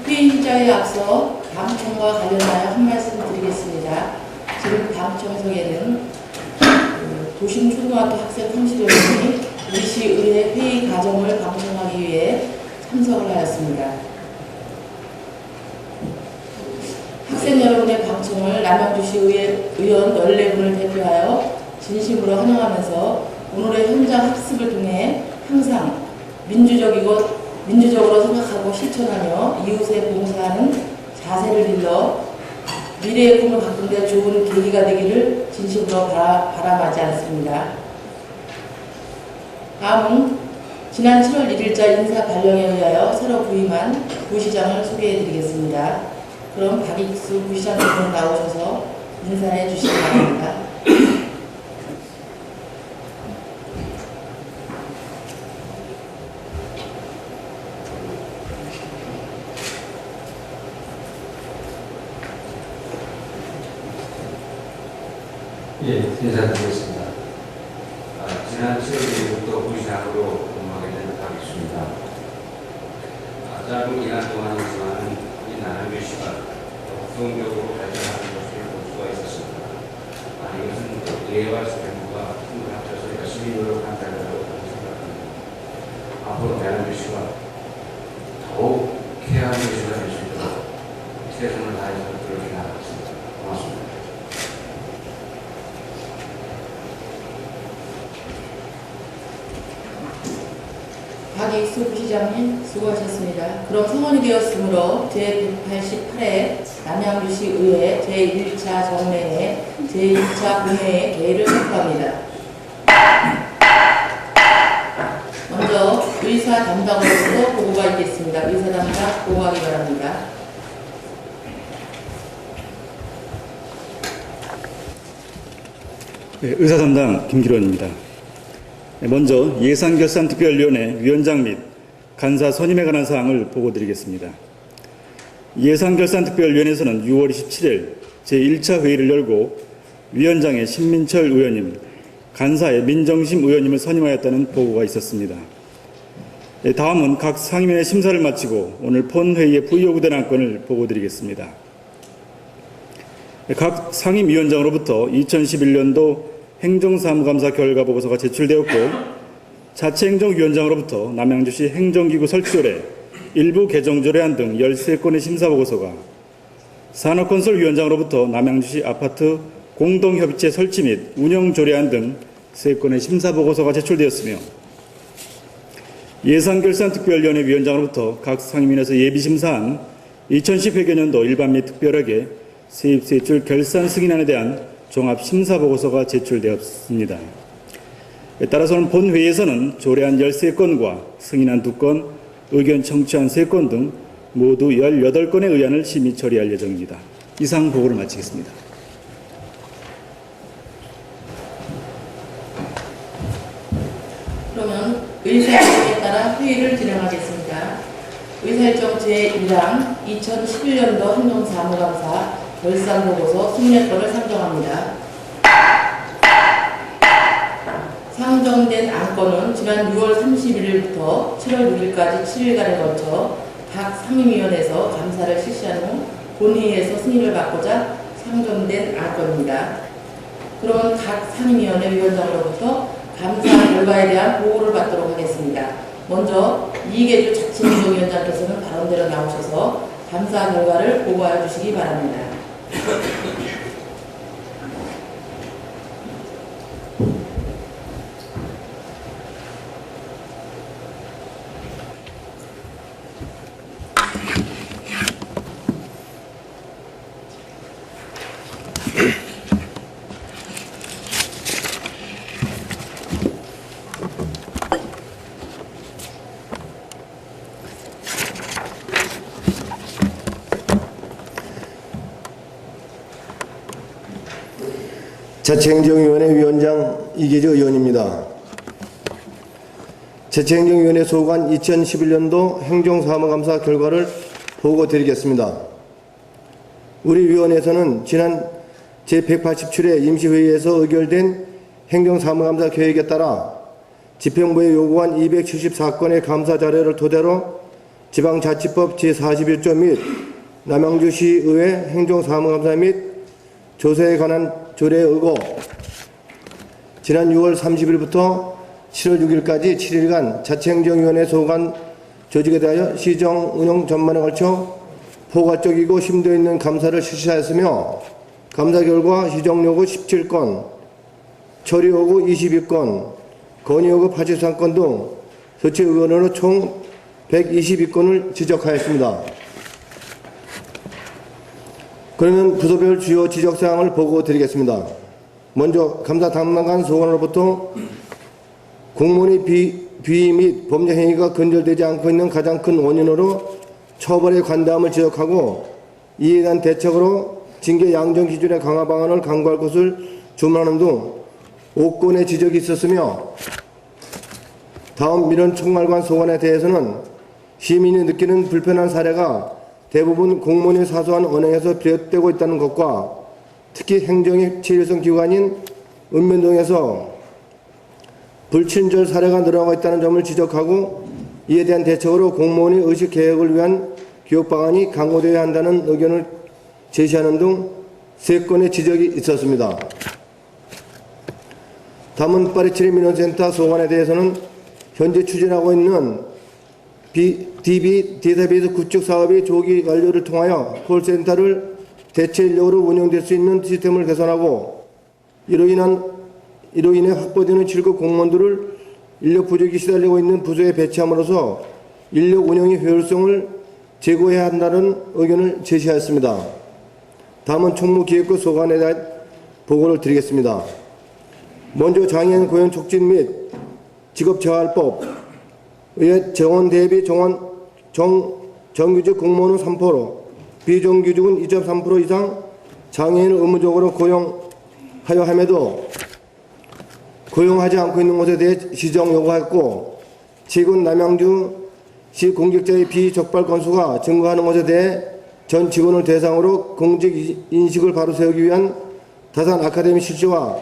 회의자에 앞서 방청과 관련하여 한 말씀 드리겠습니다. 지금 방청석에는 도심초등학교 학생 30여 명이 우리 시의회 회의 과정을 방청하기 위해 참석을 하였습니다. 학생 여러분의 방청을 남양주시의회 의원 14분을 대표하여 진심으로 환영하면서 오늘의 현장 학습을 통해 항상 민주적으로 생각하고 실천하며 이웃에 봉사하는 자세를 길러 미래의 꿈을 가꾼 데 좋은 계기가 되기를 진심으로 바람하지 않습니다. 다음은 지난 7월 1일자 인사 발령에 의하여 새로 부임한 부시장을 소개해 드리겠습니다. 그럼 박익수 부시장님은 나오셔서 인사해 주시기 바랍니다. 예, 인사드리겠습니다. 지난 7월 1일부터 부시장으로 근무하게 된 박익수입니다. 짧은 기간 동안이지만 이 남양주시가 역동적으로 발전하는 것을 볼 수가 있었습니다. 이것은 의회와 정부가 힘을 합쳐서 열심히 노력한 결과라고 생각합니다. 앞으로 남양주시가 더욱 쾌한 도시가 될 수 있도록 최선을 다해서 노력해 나가겠습니다. 고맙습니다. 박익수 부시장님 수고하셨습니다. 그럼 성원이 되었으므로 제188회 남양주시 의회 제1차 정례회 제1차 본회의 개회를 선포합니다. 먼저 의사 담당으로서 보고가 있겠습니다. 의사 담당 보고하기 바랍니다. 네, 의사 담당 김기론입니다. 먼저 예산결산특별위원회 위원장 및 간사 선임에 관한 사항을 보고드리겠습니다. 예산결산특별위원회에서는 6월 27일 제1차 회의를 열고 위원장의 신민철 의원님, 간사의 민정심 의원님을 선임하였다는 보고가 있었습니다. 다음은 각 상임위의 심사를 마치고 오늘 본회의에 부의요구된 안건을 보고드리겠습니다. 각 상임위원장으로부터 2011년도 행정사무감사 결과 보고서가 제출되었고, 자치행정위원장으로부터 남양주시 행정기구 설치조례, 일부 개정조례안 등 13건의 심사보고서가, 산업건설위원장으로부터 남양주시 아파트 공동협의체 설치 및 운영조례안 등 3건의 심사보고서가 제출되었으며, 예산결산특별위원회 위원장으로부터 각 상임위원회에서 예비심사한 2010 회계년도 일반 및 특별하게 세입세출 결산 승인안에 대한 종합심사보고서가 제출되었습니다. 따라서는 본회의에서는 조례안 13건과 승인안 2건, 의견 청취안 3건 등 모두 18건의 의안을 심의 처리할 예정입니다. 이상 보고를 마치겠습니다. 그러면 의사일정에 따라 회의를 진행하겠습니다. 의사일정 제1항 2011년도 행정사무감사 결산보고서 24건을 상정합니다. 상정된 안건은 지난 6월 31일부터 7월 6일까지 7일간에 걸쳐 각 상임위원회에서 감사를 실시한 후 본회의에서 승인을 받고자 상정된 안건입니다. 그러면 각 상임위원회 위원장으로부터 감사 결과에 대한 보고를 받도록 하겠습니다. 먼저 이계주 자치행정위원장께서는 발언대로 나오셔서 감사 결과를 보고하여 주시기 바랍니다. 자치행정위원회 위원장 이계주 의원입니다. 자치행정위원회 소관 2011년도 행정사무감사 결과를 보고드리겠습니다. 우리 위원회에서는 지난 제187회 임시회의에서 의결된 행정사무감사 계획에 따라 집행부에 요구한 274건의 감사 자료를 토대로 지방자치법 제41조 및 남양주시의회 행정사무감사 및 조세에 관한 조례에 의거 지난 6월 30일부터 7월 6일까지 7일간 자치행정위원회 소관 조직에 대하여 시정 운영 전반에 걸쳐 포괄적이고 심도 있는 감사를 실시하였으며 감사 결과 시정 요구 17건, 처리 요구 22건, 건의 요구 83건 등 서치 의견으로 총 122건을 지적하였습니다. 그러면 부서별 주요 지적사항을 보고 드리겠습니다. 먼저 감사 담당관 소관으로부터 공무원의 비위 및 범죄 행위가 근절되지 않고 있는 가장 큰 원인으로 처벌의 관대함을 지적하고 이에 대한 대책으로 징계 양정 기준의 강화 방안을 강구할 것을 주문하는 등 5건의 지적이 있었으며 다음 민원 총괄관 소관에 대해서는 시민이 느끼는 불편한 사례가 대부분 공무원의 사소한 언행에서 비롯되고 있다는 것과 특히 행정의 체일성 기관인 읍면동에서 불친절 사례가 늘어나고 있다는 점을 지적하고 이에 대한 대책으로 공무원의 의식 개혁을 위한 교육 방안이 강구되어야 한다는 의견을 제시하는 등 3건의 지적이 있었습니다. 다음은 파리치리 민원센터 소관에 대해서는 현재 추진하고 있는 DB 데이터베이스 구축 사업의 조기 완료를 통하여 콜센터를 대체 인력으로 운영될 수 있는 시스템을 개선하고 이로 인해 확보되는 7급 공무원들을 인력 부족이 시달리고 있는 부서에 배치함으로써 인력 운영의 효율성을 제고해야 한다는 의견을 제시하였습니다. 다음은 총무기획부 소관에 대한 보고를 드리겠습니다. 먼저 장애인 고용 촉진 및 직업재활법 의회 정원 대비 정규직 공무원은 3%, 비정규직은 2.3% 이상 장애인을 의무적으로 고용하여 함에도 고용하지 않고 있는 것에 대해 시정 요구했고 최근 남양주시 공직자의 비적발 건수가 증가하는 것에 대해 전 직원을 대상으로 공직 인식을 바로 세우기 위한 다산 아카데미 실시와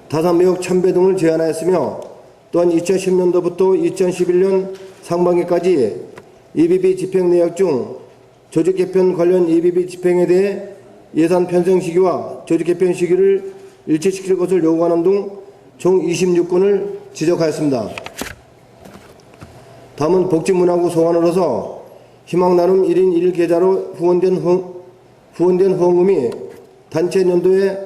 다산 매혹 참배 등을 제안하였으며 또한 2010년도부터 2011년 상반기까지 EBB 집행 내역 중 조직 개편 관련 EBB 집행에 대해 예산 편성 시기와 조직 개편 시기를 일치시킬 것을 요구하는 등 총 26건을 지적하였습니다. 다음은 복지문화부 소관으로서 희망나눔 1인 1계좌로 후원된 후원금이 단체 연도에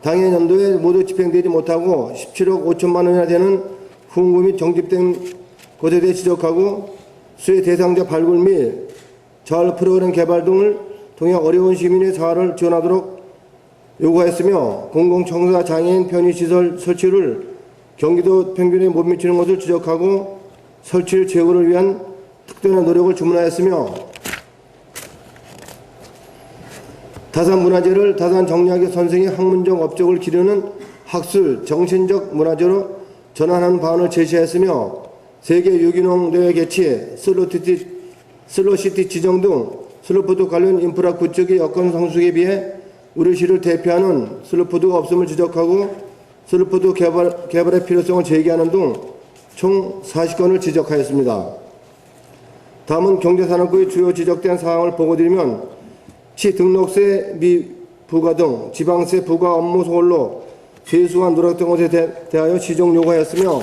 당해 연도에 모두 집행되지 못하고 17억 5천만 원이나 되는 후원금이 정집된 것에 대해 지적하고 수혜 대상자 발굴 및 자활 프로그램 개발 등을 통해 어려운 시민의 자활을 지원하도록 요구하였으며 공공청사 장애인 편의시설 설치를 경기도 평균에 못 미치는 것을 지적하고 설치 제고를 위한 특별한 노력을 주문하였으며 다산문화재를 다산 정리학의 선생의 학문적 업적을 기르는 학술 정신적 문화재로 전환하는 방안을 제시했으며 세계 유기농 대회 개최, 슬로시티 지정 등 슬로푸드 관련 인프라 구축의 여건 성숙에 비해 우리 시를 대표하는 슬로푸드가 없음을 지적하고 슬로푸드 개발의 필요성을 제기하는 등 총 40건을 지적하였습니다. 다음은 경제산업부의 주요 지적된 사항을 보고드리면 시 등록세 미부과 등 지방세 부과 업무 소홀로 세수와 누락된 것에 대하여 시정 요구하였으며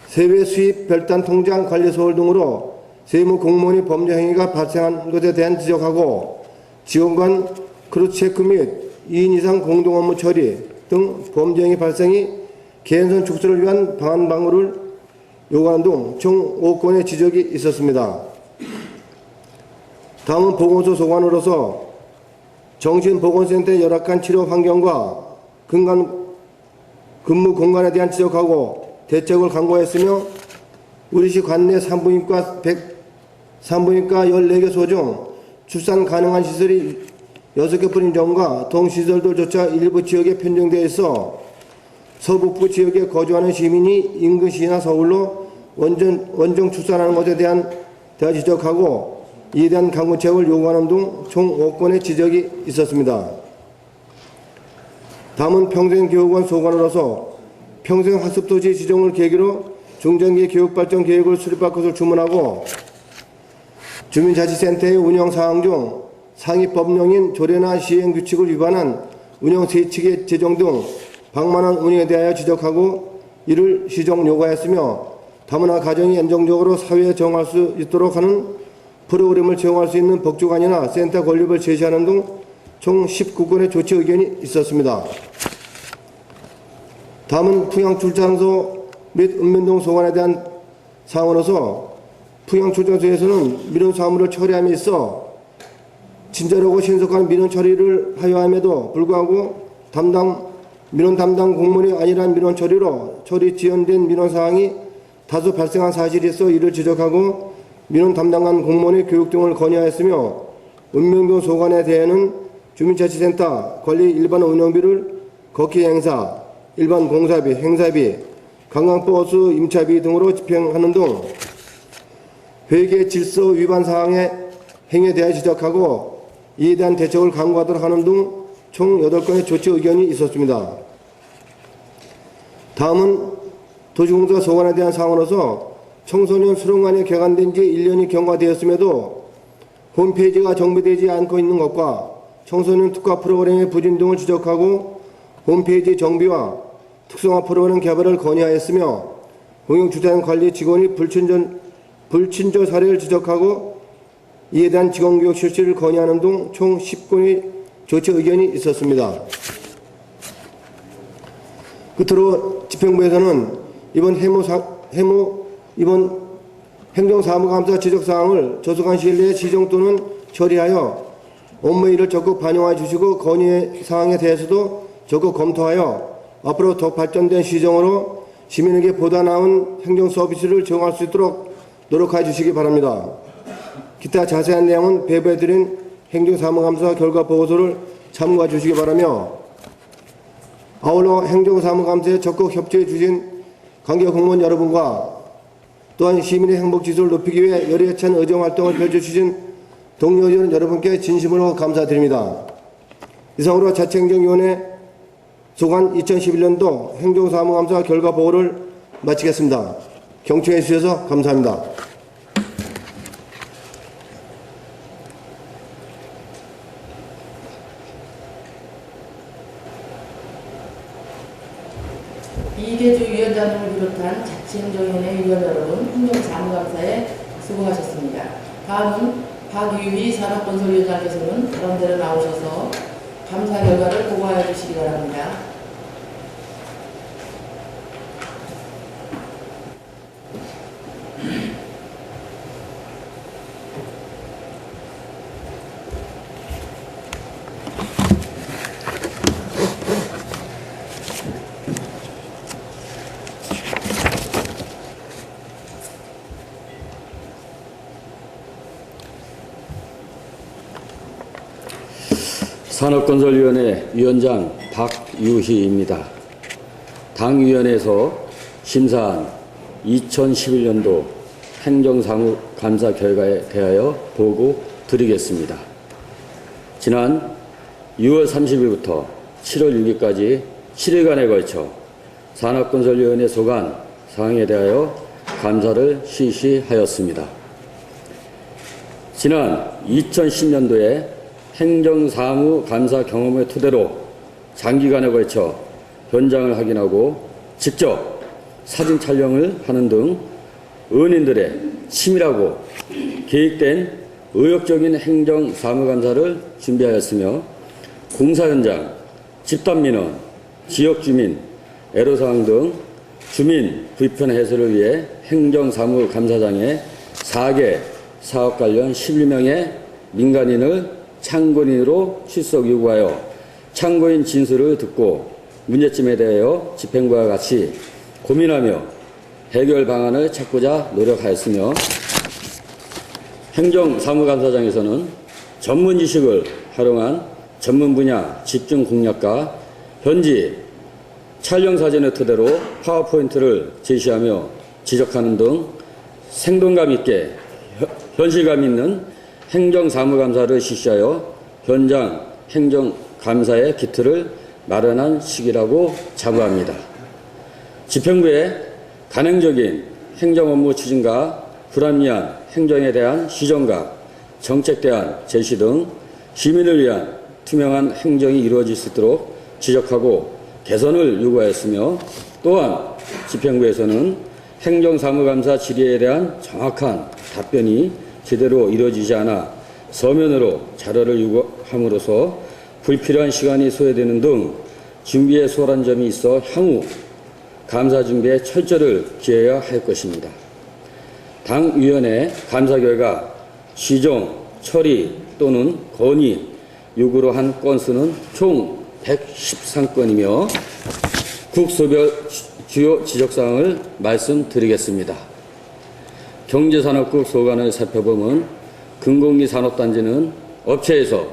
세외 수입 별단 통장 관리 소홀 등으로 세무 공무원이 범죄 행위가 발생한 것에 대한 지적하고 지원관 크루체크 및 2인 이상 공동 업무 처리 등 범죄 행위 발생이 개인선 축소를 위한 방안 방구를 요구하는 등 총 5건의 지적이 있었습니다. 다음은 보건소 소관으로서 정신보건센터의 열악한 치료 환경과 근무 공간에 대한 지적하고 대책을 강구했으며 우리시 관내 산부인과 14개소 중 출산 가능한 시설이 6개뿐인 점과 동시설들조차 일부 지역에 편중되어 있어 서북부 지역에 거주하는 시민이 인근 시나 서울로 원정 출산하는 것에 대한 지적하고 이에 대한 강구책을 요구하는 등 총 5건의 지적이 있었습니다. 다음은 평생교육원 소관으로서 평생학습도시 지정을 계기로 중장기 교육발전 계획을 수립할 것을 주문하고 주민자치센터의 운영 사항 중 상위 법령인 조례나 시행규칙을 위반한 운영 세칙의 제정 등 방만한 운영에 대하여 지적하고 이를 시정 요구하였으며 다문화 가정이 안정적으로 사회에 적응할 수 있도록 하는 프로그램을 제공할 수 있는 법조관이나 센터 건립을 제시하는 등 총 19건의 조치 의견이 있었습니다. 다음은 풍양출장소 및 읍면동 소관에 대한 사항으로서 풍양출장소에서는 민원 사무를 처리함에 있어 친절하고 신속한 민원 처리를 하여 함에도 불구하고 민원 담당 공무원이 아니란 민원 처리로 처리 지연된 민원 사항이 다수 발생한 사실이 있어 이를 지적하고 민원 담당한 공무원의 교육 등을 건의하였으며 읍면동 소관에 대해는 주민자치센터 관리 일반 운영비를 걷기 행사, 일반 공사비, 행사비, 관광버스 임차비 등으로 집행하는 등 회계 질서 위반 사항의 행위에 대해 지적하고 이에 대한 대책을 강구하도록 하는 등 총 8건의 조치 의견이 있었습니다. 다음은 도시공사 소관에 대한 사항으로서 청소년 수련관이 개관된 지 1년이 경과되었음에도 홈페이지가 정비되지 않고 있는 것과 청소년 특화 프로그램의 부진 등을 지적하고 홈페이지 정비와 특성화 프로그램 개발을 건의하였으며 공영주차장 관리 직원이 불친절 사례를 지적하고 이에 대한 직원교육 실시를 건의하는 등 총 10건의 조치 의견이 있었습니다. 끝으로 집행부에서는 이번 행정사무감사 지적사항을 조속한 시일 내에 시정 또는 처리하여 업무일을 적극 반영해 주시고 건의 사항에 대해서도 적극 검토하여 앞으로 더 발전된 시정으로 시민에게 보다 나은 행정 서비스를 제공할 수 있도록 노력해 주시기 바랍니다. 기타 자세한 내용은 배부해드린 행정사무감사 결과 보고서를 참고해 주시기 바라며 아울러 행정사무감사에 적극 협조해 주신 관계 공무원 여러분과 또한 시민의 행복지수를 높이기 위해 열의찬 의정활동을 펼쳐주신 동료의원 여러분께 진심으로 감사드립니다. 이상으로 자치행정위원회 소관 2011년도 행정사무감사 결과 보고를 마치겠습니다. 경청해 주셔서 감사합니다. 이계주 위원장님을 비롯한 자치행정위원회 위원 여러분, 행정사무감사에 수고하셨습니다. 다음은 박유희 산업건설위원장께서는 가운데로 나오셔서 감사 결과를 보고하여 주시기 바랍니다. 산업건설위원회 위원장 박유희입니다. 당위원회에서 심사한 2011년도 행정사무감사 결과에 대하여 보고 드리겠습니다. 지난 6월 30일부터 7월 6일까지 7일간에 걸쳐 산업건설위원회 소관 사항에 대하여 감사를 실시하였습니다. 지난 2010년도에 행정사무 감사 경험을 토대로 장기간에 걸쳐 현장을 확인하고 직접 사진 촬영을 하는 등 의원님들의 치밀하고 계획된 의욕적인 행정사무감사를 준비하였으며 공사 현장, 집단민원, 지역주민, 애로사항 등 주민 불편 해소를 위해 행정사무감사장에 4개 사업 관련 11명의 민간인을 참고인으로 출석 요구하여 참고인 진술을 듣고 문제점에 대하여 집행부와 같이 고민하며 해결 방안을 찾고자 노력하였으며 행정사무감사장에서는 전문 지식을 활용한 전문 분야 집중 공략과 현지 촬영 사진을 토대로 파워포인트를 제시하며 지적하는 등 생동감 있게 현실감 있는 행정사무감사를 실시하여 현장 행정감사의 기틀을 마련한 시기라고 자부합니다. 집행부의 간행적인 행정 업무 추진과 불합리한 행정에 대한 시정과 정책 대안 제시 등 시민을 위한 투명한 행정이 이루어질 수 있도록 지적하고 개선을 요구하였으며, 또한 집행부에서는 행정사무감사 질의에 대한 정확한 답변이 제대로 이루어지지 않아 서면으로 자료를 요구함으로써 불필요한 시간이 소요되는 등 준비에 소홀한 점이 있어 향후 감사 준비에 철저를 기해야 할 것입니다. 당위원회 감사 결과 시정, 처리 또는 건의 요구로 한 건수는 총 113건이며 국소별 주요 지적사항을 말씀드리겠습니다. 경제산업국 소관을 살펴보면 금공기 산업단지는 업체에서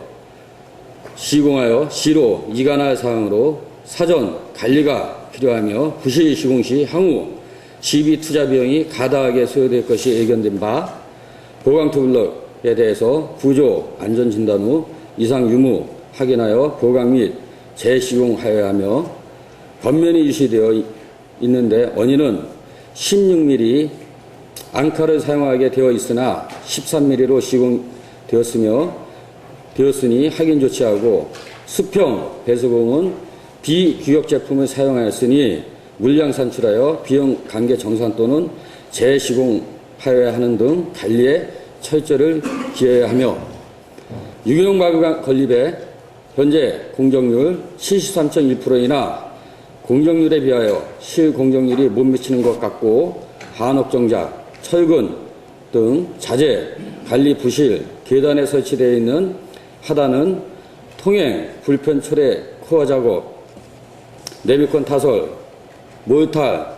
시공하여 시로 이관할 사항으로 사전 관리가 필요하며 부실 시공 시 향후 시비 투자 비용이 가다하게 소요될 것이 예견된 바, 보강투블럭에 대해서 구조 안전진단 후 이상 유무 확인하여 보강 및 재시공하여야 하며, 겉면이 유실되어 있는데 원인은 16mm 앙카를 사용하게 되어 있으나 13mm로 시공되었으니 확인 조치하고, 수평 배수공은 비규격 제품을 사용하였으니 물량 산출하여 비용 관계 정산 또는 재시공하여야 하는 등 관리에 철저를 기해야 하며, 유기농 마구 건립에 현재 공정률 73.1%이나 공정률에 비하여 실공정률이 못 미치는 것 같고, 한옥정작, 철근 등 자재, 관리 부실, 계단에 설치되어 있는 하단은 통행, 불편 초래, 코어 작업, 내비권 타설, 몰탈,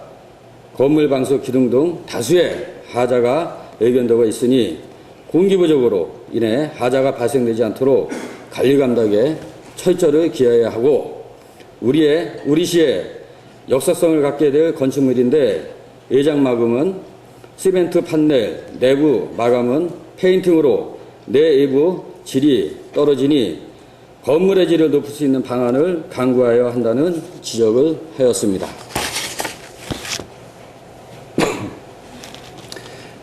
건물 방수 기둥 등 다수의 하자가 예견되고 있으니 공기 부족으로 인해 하자가 발생되지 않도록 관리 감독에 철저를 기해야 하고, 우리 시의 역사성을 갖게 될 건축물인데 외장 마감은 시멘트 판넬, 내부 마감은 페인팅으로 내외부 질이 떨어지니 건물의 질을 높일 수 있는 방안을 강구하여 한다는 지적을 하였습니다.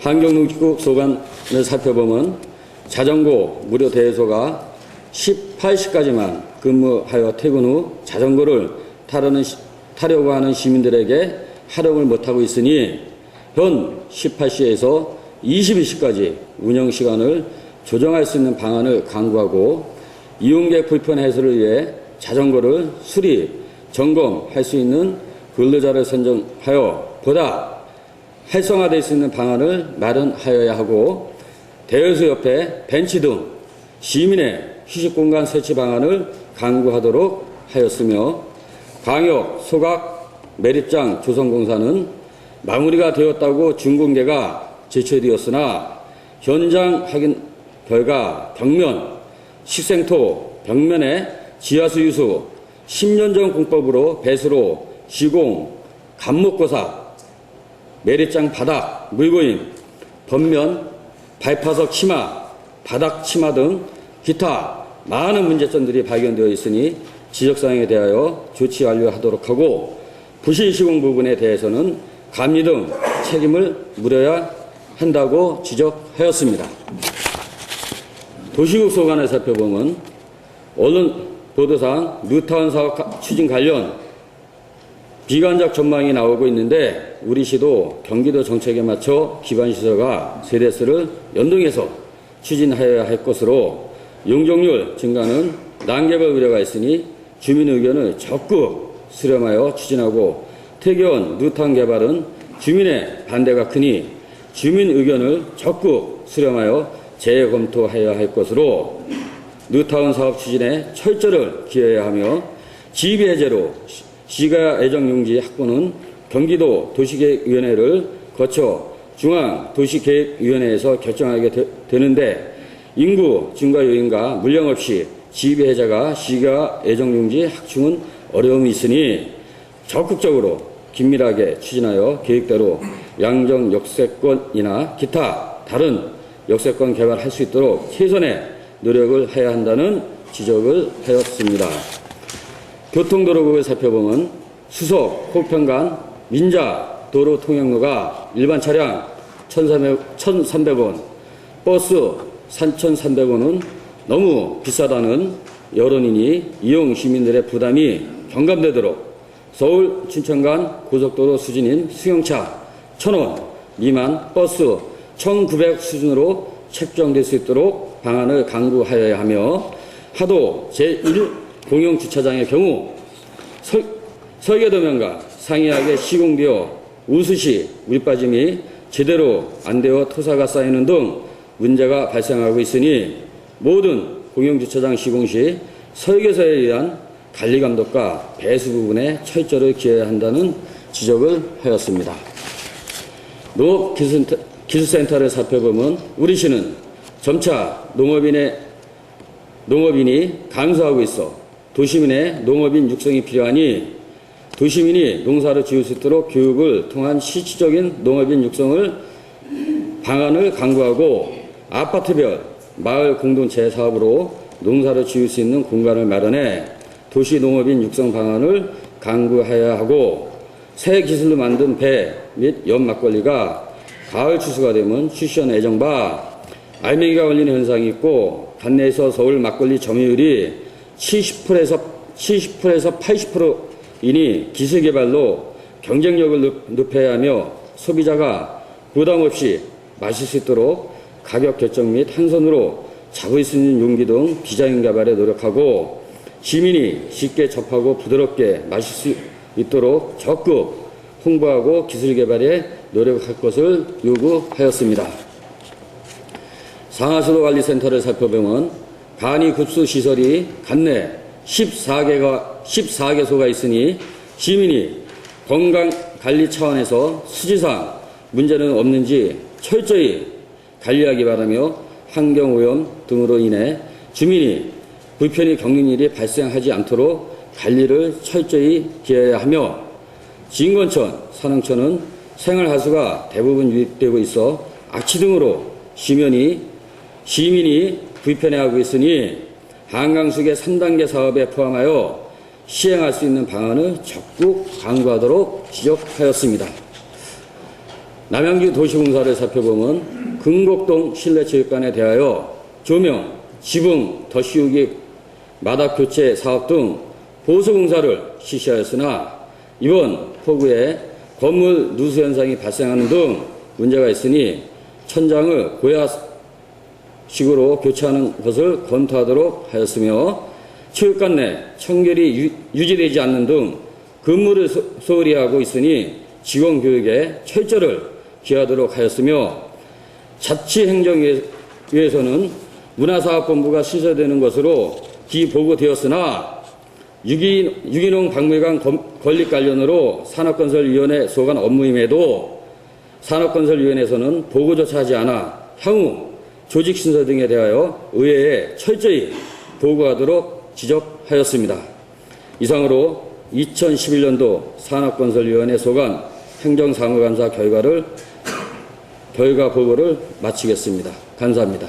환경농지국 소관을 살펴보면 자전거 무료 대여소가 18시까지만 근무하여 퇴근 후 자전거를 타려고 하는 시민들에게 활용을 못하고 있으니 현 18시에서 22시까지 운영시간을 조정할 수 있는 방안을 강구하고, 이용객 불편 해소를 위해 자전거를 수리, 점검할 수 있는 근로자를 선정하여 보다 활성화될 수 있는 방안을 마련하여야 하고, 대여소 옆에 벤치 등 시민의 휴식공간 설치 방안을 강구하도록 하였으며, 광역 소각 매립장 조성공사는 마무리가 되었다고 준공계가 제출되었으나 현장 확인 결과 벽면, 식생토, 벽면에 지하수 유수, 10년 전 공법으로 배수로, 시공, 감목고사, 매립장 바닥, 물고임, 겉면, 발파석 치마, 바닥 치마 등 기타 많은 문제점들이 발견되어 있으니 지적사항에 대하여 조치 완료하도록 하고, 부실 시공 부분에 대해서는 감리 등 책임을 물어야 한다고 지적하였습니다. 도시국 소관을 살펴보면 언론 보도상 뉴타운 사업 추진 관련 비관적 전망이 나오고 있는데, 우리 시도 경기도 정책에 맞춰 기반시설과 세대수를 연동해서 추진하여야 할 것으로, 용적률 증가는 난개발 우려가 있으니 주민 의견을 적극 수렴하여 추진하고, 퇴계원 뉴타운 개발은 주민의 반대가 크니 주민 의견을 적극 수렴하여 재검토하여야 할 것으로, 뉴타운 사업 추진에 철저를 기해야 하며, 지휘 해제로 시가 애정용지 확보는 경기도 도시계획위원회를 거쳐 중앙도시계획위원회에서 결정하게 되는데, 인구 증가 요인과 물량 없이 지휘 해제가 시가 애정용지 확충은 어려움이 있으니 적극적으로 긴밀하게 추진하여 계획대로 양정 역세권이나 기타 다른 역세권 개발할 수 있도록 최선의 노력을 해야 한다는 지적을 하였습니다. 교통도로국을 살펴보면 수석, 호평간, 민자, 도로 통행료가 일반 차량 1,300원, 버스 3,300원은 너무 비싸다는 여론이니 이용 시민들의 부담이 경감되도록 서울 춘천 간 고속도로 수준인 승용차 1,000원 미만 버스 1,900 수준으로 책정될 수 있도록 방안을 강구하여야 하며 하도 제1 공용주차장의 경우 설계도면과 상이하게 시공되어 우수시 물빠짐이 제대로 안 되어 토사가 쌓이는 등 문제가 발생하고 있으니 모든 공용주차장 시공 시 설계서에 의한 관리감독과 배수 부분에 철저를 기해야 한다는 지적을 하였습니다. 농업기술센터를 살펴보면 우리 시는 점차 농업인이 감소하고 있어 도시민의 농업인 육성이 필요하니 도시민이 농사를 지을 수 있도록 교육을 통한 실질적인 농업인 육성을 방안을 강구하고 아파트별 마을 공동체 사업으로 농사를 지을 수 있는 공간을 마련해 도시 농업인 육성 방안을 강구해야 하고 새 기술로 만든 배 및 연 막걸리가 가을 추수가 되면 출시한 애정바 알맹이가 걸리는 현상이 있고 관내에서 서울 막걸리 점유율이 70%에서 80%이니 기술 개발로 경쟁력을 높여야 하며 소비자가 부담 없이 마실 수 있도록 가격 결정 및 한 손으로 잡을 수 있는 용기 등 디자인 개발에 노력하고 시민이 쉽게 접하고 부드럽게 마실 수 있도록 적극 홍보하고 기술 개발에 노력할 것을 요구하였습니다. 상하수도관리센터를 살펴보면 간이급수 시설이 관내 14개소가 있으니 시민이 건강관리 차원에서 수지상 문제는 없는지 철저히 관리하기 바라며 환경오염 등으로 인해 주민이 불편히 겪는 일이 발생하지 않도록 관리를 철저히 기해야 하며 진건천, 산흥천은 생활하수가 대부분 유입되고 있어 악취 등으로 시민이 불편해하고 있으니 한강수계 3단계 사업에 포함하여 시행할 수 있는 방안을 적극 강구하도록 지적하였습니다. 남양주 도시공사를 살펴보면 금곡동 실내체육관에 대하여 조명, 지붕, 덧씌우기, 마당 교체 사업 등 보수공사를 실시하였으나 이번 폭우에 건물 누수 현상이 발생하는 등 문제가 있으니 천장을 고야식으로 교체하는 것을 검토하도록 하였으며 체육관 내 청결이 유지되지 않는 등 근무를 소홀히 하고 있으니 직원 교육에 철저를 기하도록 하였으며 자치행정위에서는 문화사업본부가 신설되는 것으로 기보고되었으나 유기농 박물관 건립 관련으로 산업건설위원회 소관 업무임에도 산업건설위원회에서는 보고조차 하지 않아 향후 조직 신설 등에 대하여 의회에 철저히 보고하도록 지적하였습니다. 이상으로 2011년도 산업건설위원회 소관 행정사무감사 결과 보고를 마치겠습니다. 감사합니다.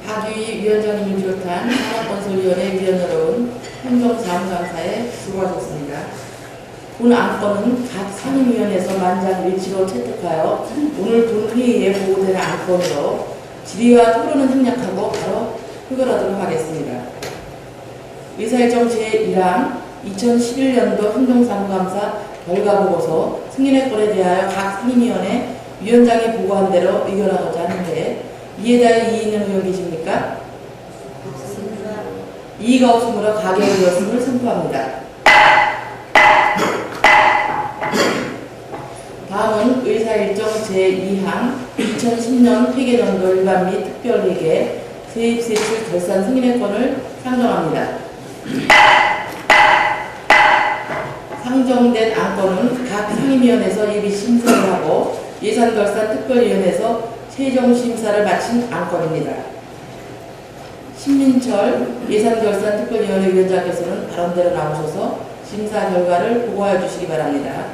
박유희 위원장님을 비롯한 산업건설위원회 위원으로 온 행정사무감사에 수고하셨습니다. 본 안건은 각 상임위원회에서 만장일치로 채택하여 오늘 본 회의에 보고되는 안건으로 질의와 토론은 생략하고 바로 표결하도록 하겠습니다. 의사일정 제1항 2011년도 행정사무감사 결과보고서 승인의 건에 대하여 각 상임위원회 위원장이 보고한 대로 의결하고자 하는데 이에 대해 이의 있는 의원 계십니까? 없습니다. 이의가 없으므로 가결되었음을 선포합니다. 다음은 의사일정 제2항 2010년 회계연도 일반 및 특별회계 세입세출 결산 승인의 건을 상정합니다. 상정된 안건은 각 상임위원회에서 예비 심사를 하고 예산결산 특별위원회에서 최종 심사를 마친 안건입니다. 신민철 예산결산 특별위원회 위원장께서는 발언대로 나오셔서 심사 결과를 보고해 주시기 바랍니다.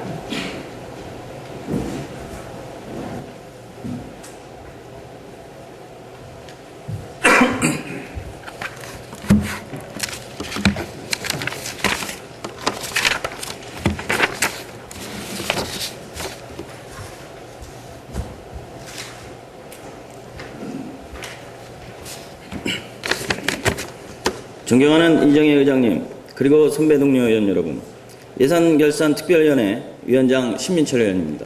존경하는 이정혜 의장님, 그리고 선배 동료 의원 여러분, 예산결산특별위원회 위원장 신민철 의원입니다.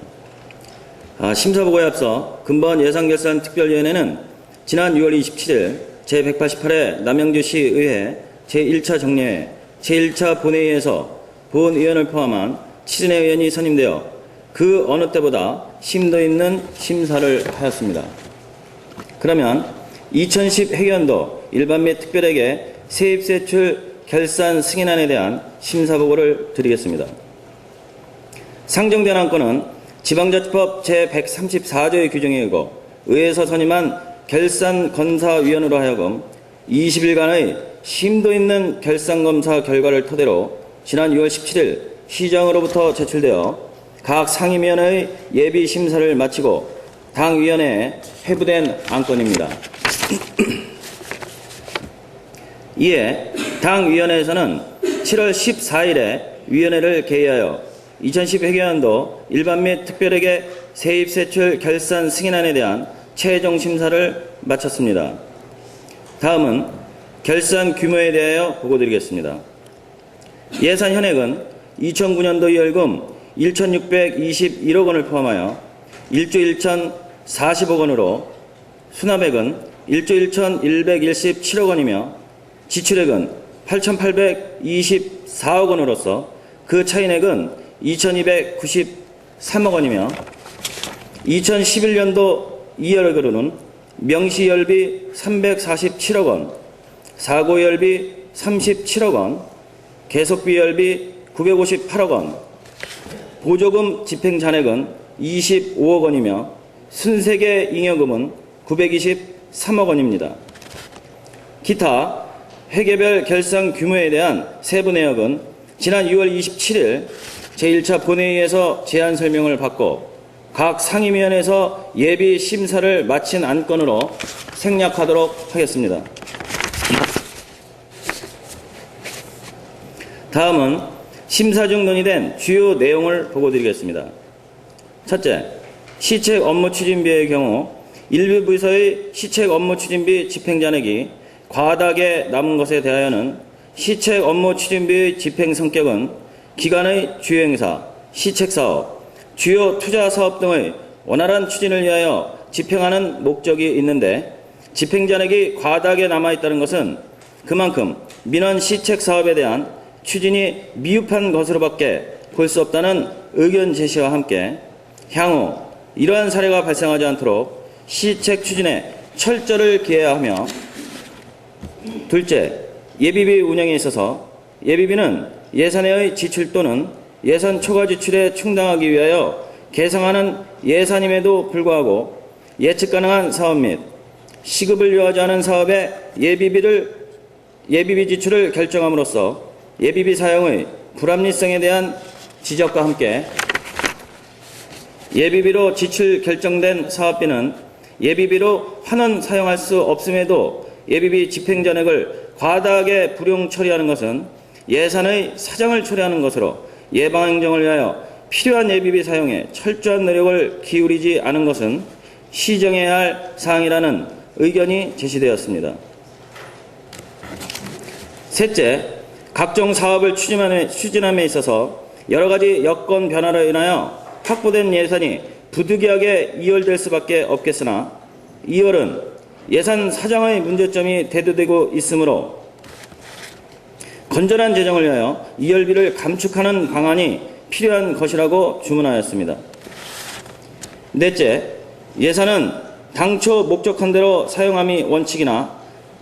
심사보고에 앞서 근본 예산결산특별위원회는 지난 6월 27일 제188회 남양주시의회 제1차 정례회 제1차 본회의에서 본의원을 포함한 7인의 의원이 선임되어 그 어느 때보다 심도 있는 심사를 하였습니다. 그러면 2010 회계연도 일반 및 특별회계 세입세출 결산 승인안에 대한 심사보고를 드리겠습니다. 상정된 안건은 지방자치법 제134조의 규정에 의거 의회에서 선임한 결산검사위원으로 하여금 20일간의 심도 있는 결산검사 결과를 토대로 지난 6월 17일 시장으로부터 제출되어 각 상임위원회의 예비심사를 마치고 당위원회에 회부된 안건입니다. 이에 당위원회에서는 7월 14일에 위원회를 개의하여 2010 회계연도 일반 및 특별회계 세입세출 결산 승인안에 대한 최종 심사를 마쳤습니다. 다음은 결산 규모에 대하여 보고드리겠습니다. 예산 현액은 2009년도 이월금 1,621억 원을 포함하여 1조 1,040억 원으로 수납액은 1조 1,117억 원이며 지출액은 8,824억 원으로서 그 차인액은 2,293억 원이며 2011년도 2월으로는 명시열비 347억 원, 사고열비 37억 원, 계속비열비 958억 원, 보조금 집행잔액은 25억 원이며 순세계 잉여금은 923억 원입니다. 기타 회계별 결산 규모에 대한 세부 내역은 지난 6월 27일 제1차 본회의에서 제안 설명을 받고 각 상임위원회에서 예비 심사를 마친 안건으로 생략하도록 하겠습니다. 다음은 심사 중 논의된 주요 내용을 보고드리겠습니다. 첫째, 시책 업무 추진비의 경우 일부 부서의 시책 업무 추진비 집행잔액이 과다하게 남은 것에 대하여는 시책 업무 추진비의 집행 성격은 기관의 주요 행사, 시책사업, 주요 투자사업 등의 원활한 추진을 위하여 집행하는 목적이 있는데 집행잔액이 과다하게 남아있다는 것은 그만큼 민원 시책사업에 대한 추진이 미흡한 것으로밖에 볼 수 없다는 의견 제시와 함께 향후 이러한 사례가 발생하지 않도록 시책 추진에 철저를 기해야 하며 둘째, 예비비 운영에 있어서 예비비는 예산의 지출 또는 예산 초과 지출에 충당하기 위하여 계상하는 예산임에도 불구하고 예측 가능한 사업 및 시급을 요하지 않은 사업의 예비비 지출을 결정함으로써 예비비 사용의 불합리성에 대한 지적과 함께 예비비로 지출 결정된 사업비는 예비비로 환원 사용할 수 없음에도 예비비 집행잔액을 과다하게 불용 처리하는 것은 예산의 사정을 초래하는 것으로 예방행정을 위하여 필요한 예비비 사용에 철저한 노력을 기울이지 않은 것은 시정해야 할 사항이라는 의견이 제시되었습니다. 셋째, 각종 사업을 추진함에 있어서 여러 가지 여건 변화로 인하여 확보된 예산이 부득이하게 이월될 수밖에 없겠으나 이월은 예산 사정의 문제점이 대두되고 있으므로 건전한 재정을 위하여 이월비를 감축하는 방안이 필요한 것이라고 주문하였습니다. 넷째, 예산은 당초 목적한 대로 사용함이 원칙이나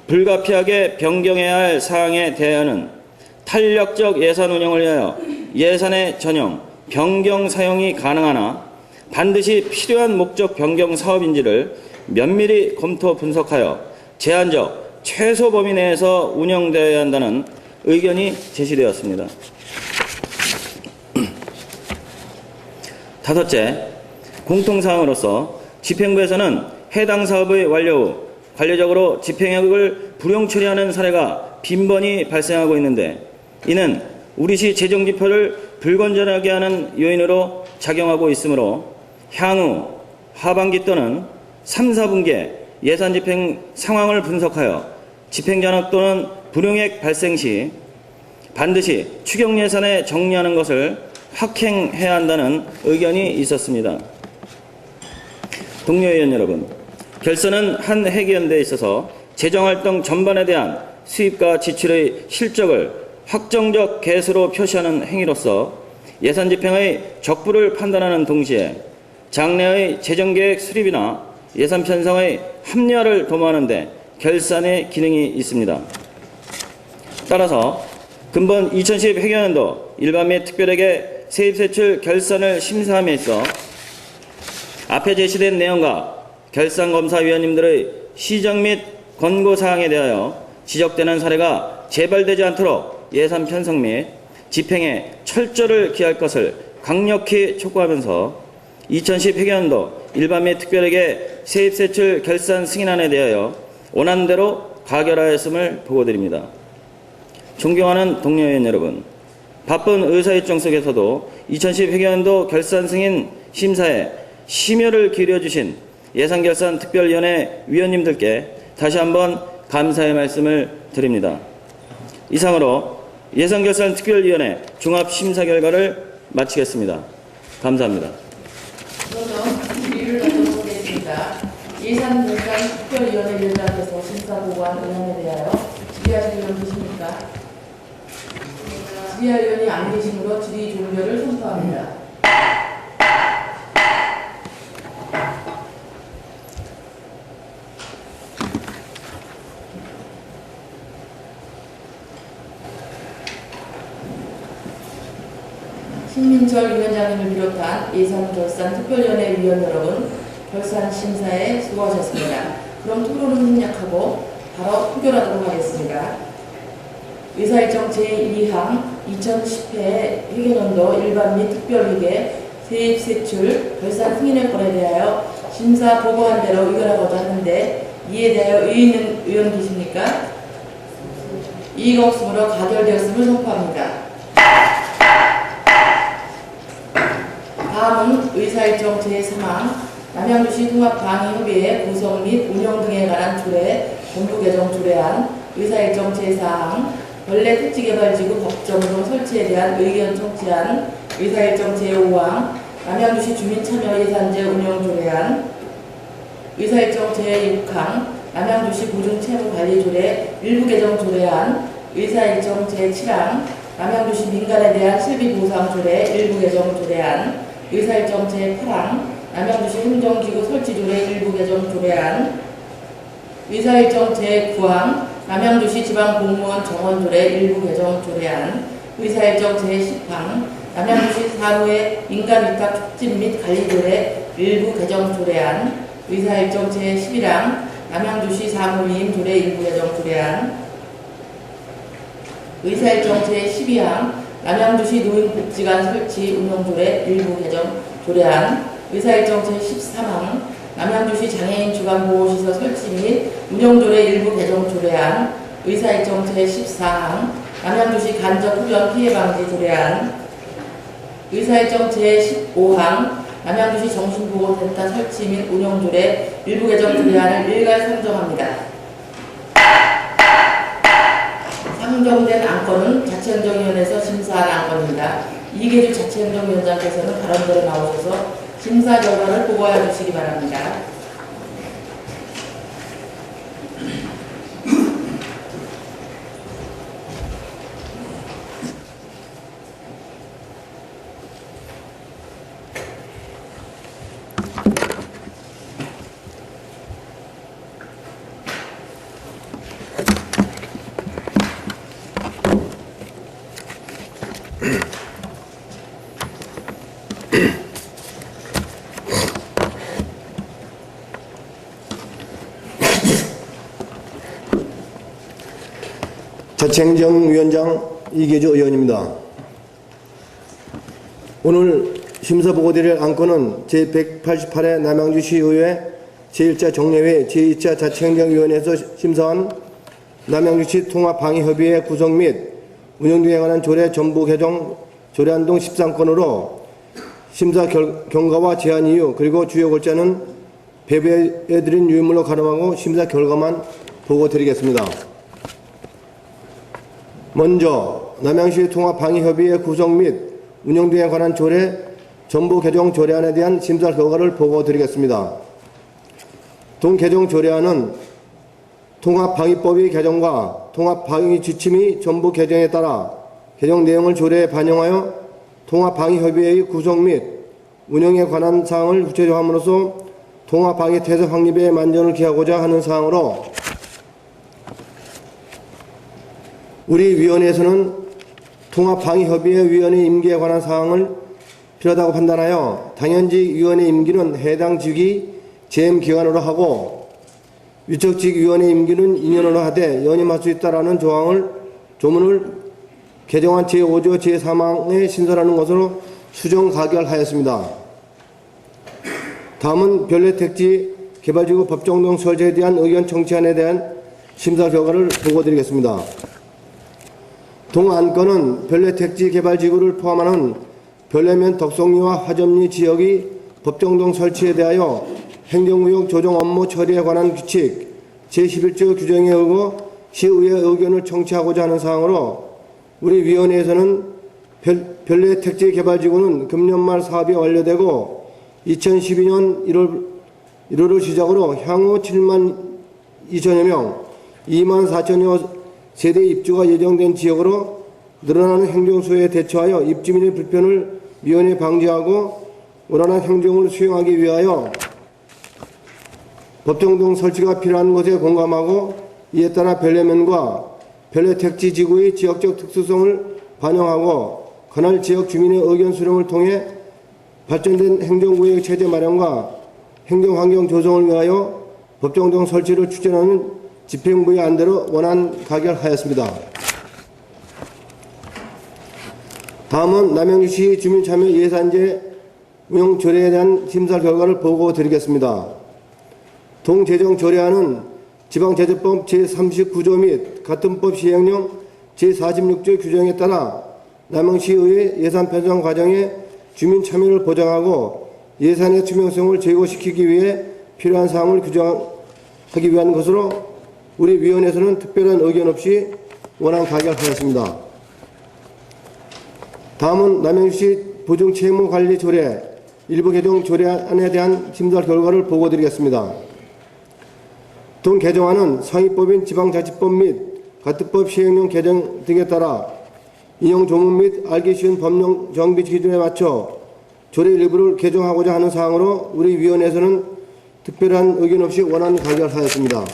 불가피하게 변경해야 할 사항에 대하여는 탄력적 예산 운영을 위하여 예산의 전용, 변경 사용이 가능하나 반드시 필요한 목적 변경 사업인지를 면밀히 검토 분석하여 제한적 최소 범위 내에서 운영되어야 한다는 의견이 제시되었습니다. 다섯째, 공통사항으로서 집행부에서는 해당 사업의 완료 후 관례적으로 집행액을 불용 처리하는 사례가 빈번히 발생하고 있는데 이는 우리시 재정지표를 불건전하게 하는 요인으로 작용하고 있으므로 향후 하반기 또는 3, 4분기에 예산 집행 상황을 분석하여 집행잔액 또는 불용액 발생 시 반드시 추경 예산에 정리하는 것을 확행해야 한다는 의견이 있었습니다. 동료 의원 여러분, 결선은 한 회계연대에 있어서 재정활동 전반에 대한 수입과 지출의 실적을 확정적 계수로 표시하는 행위로서 예산 집행의 적부를 판단하는 동시에 장래의 재정계획 수립이나 예산 편성의 합리화를 도모하는 데 결산의 기능이 있습니다. 따라서 근본 2010 회계연도 일반 및 특별회계 세입세출 결산을 심사함에 있어 앞에 제시된 내용과 결산검사위원님들의 시정 및 권고사항에 대하여 지적되는 사례가 재발되지 않도록 예산 편성 및 집행에 철저를 기할 것을 강력히 촉구하면서 2010 회계연도 일반 및 특별회계 세입세출 결산 승인안에 대하여 원안대로 가결하였음을 보고드립니다. 존경하는 동료 의원 여러분, 바쁜 의사일정 속에서도 2010 회계연도 결산 승인 심사에 심혈을 기울여주신 예산결산특별위원회 위원님들께 다시 한번 감사의 말씀을 드립니다. 이상으로 예산결산특별위원회 종합심사 결과를 마치겠습니다. 감사합니다. 그러면 질의를 받도록하겠습니다. 예산결산특별위원회 위원장께서 심사보고한 의안에 대하여 질의하실 의원 계십니까? 질의할 의원이 안 계시므로 질의 종결을 선포합니다. 신민철 위원장님을 비롯한 예산결산특별위원회 위원 여러분, 결산심사에 수고하셨습니다. 그럼 토론은 생략하고 바로 표결하도록 하겠습니다. 의사일정 제2항 2010회 회계연도 일반 및 특별회계 세입세출 결산 승인의 건에 대하여 심사 보고한 대로 의결하고자 하는데 이에 대하여 의의 있는 의원 계십니까? 이의가 없으므로 가결되었음을 선포합니다. 다음은 의사일정 제3항 남양주시 통합방위협의회 구성 및 운영 등에 관한 조례 본부 개정 조례안, 의사일정 제4항 원래 택지개발지구 법정동 설치에 대한 의견 청취안, 의사일정 제5항 남양주시 주민참여예산제 운영 조례안, 의사일정 제6항 남양주시 보증채무관리 조례 일부 개정 조례안, 의사일정 제7항 남양주시 민간에 대한 실비보상 조례 일부 개정 조례안, 의사일정 제8항 남양주시 행정기구 설치조례 일부 개정 조례안, 의사일정 제9항 남양주시 지방공무원 정원조례 일부 개정 조례안, 의사일정 제10항 남양주시 사후의 인간위탁 촉진 및 관리조례 일부 개정 조례안, 의사일정 제11항 남양주시 사무위임 조례 일부 개정 조례안, 의사일정 제12항 남양주시 노인복지관 설치 운영조례 일부 개정 조례안, 의사일정 제13항 남양주시 장애인 주간보호시설 설치 및 운영조례 일부 개정 조례안, 의사일정 제14항 남양주시 간접훈련 피해방지 조례안, 의사일정 제15항 남양주시 정신보호센터 설치 및 운영조례 일부 개정 조례안을 일괄 상정합니다. 상정된 안건은 자치행정위원회에서 심사한 안건입니다. 이계주 자치행정위원장께서는 발언대로 나오셔서 심사 결과를 보고해 주시기 바랍니다. 자치행정위원장 이계주 의원입니다. 오늘 심사 보고드릴 안건은 제188회 남양주시의회 제1차 정례회 제2차 자치행정위원회에서 심사한 남양주시 통합방위협의회 구성 및 운영 등에 관한 조례 전부 개정 조례안 등 13건으로 심사 경과와 제한 이유 그리고 주요 골자는 배부해드린 유인물로 가름하고 심사 결과만 보고드리겠습니다. 먼저 남양시 통합방위협의회 구성 및 운영 등에 관한 조례 전부 개정 조례안에 대한 심사 결과를 보고드리겠습니다. 동 개정 조례안은 통합방위법의 개정과 통합방위 지침이 전부 개정에 따라 개정 내용을 조례에 반영하여 통합방위협의회의 구성 및 운영에 관한 사항을 구체화함으로써 통합방위 태세 확립에 만전을 기하고자 하는 사항으로 우리 위원회에서는 통합방위협의회 위원회 임기에 관한 사항을 필요하다고 판단하여 당연직 위원회 임기는 해당 직위 재임 기간으로 하고 위촉직 위원회 임기는 2년으로 하되 연임할 수 있다라는 조문을 개정한 제5조 제3항에 신설하는 것으로 수정 가결하였습니다. 다음은 별내택지 개발지구 법정동 설치에 대한 의견 청취안에 대한 심사 결과를 보고드리겠습니다. 동안건은 별내택지 개발지구를 포함하는 별내면 덕성리와 화점리 지역의 법정동 설치에 대하여 행정구역 조정 업무 처리에 관한 규칙 제11조 규정에 의거 시의회 의견을 청취하고자 하는 사항으로 우리 위원회에서는 별내택지 개발지구는 금년 말 사업이 완료되고 2012년 1월을 시작으로 향후 7만 2천여 명, 2만 4천여 세대 입주가 예정된 지역으로 늘어나는 행정수요에 대처하여 입주민의 불편을 미연에 방지하고 원활한 행정을 수행하기 위하여 법정동 설치가 필요한 것에 공감하고 이에 따라 별내면과 별내택지 지구의 지역적 특수성을 반영하고 관할 지역 주민의 의견 수렴을 통해 발전된 행정구역 체제 마련과 행정환경 조성을 위하여 법정동 설치를 추진하는 집행부의 안대로 원안 가결하였습니다. 다음은 남양주시 주민참여 예산제 운영 조례에 대한 심사 결과를 보고 드리겠습니다. 동재정 조례안은 지방제재법 제39조 및 같은 법 시행령 제46조 규정에 따라 남양시의회 예산 편성 과정에 주민 참여를 보장하고 예산의 투명성을 제고시키기 위해 필요한 사항을 규정하기 위한 것으로 우리 위원회에서는 특별한 의견 없이 원안 가결하였습니다. 다음은 남양주시 보증채무관리 조례 일부 개정 조례안에 대한 심사 결과를 보고드리겠습니다. 동 개정안은 상위법인 지방자치법 및 가특법 시행령 개정 등에 따라 인용 조문 및 알기 쉬운 법령 정비 기준에 맞춰 조례 일부를 개정하고자 하는 사항으로 우리 위원회에서는 특별한 의견 없이 원안 가결하였습니다.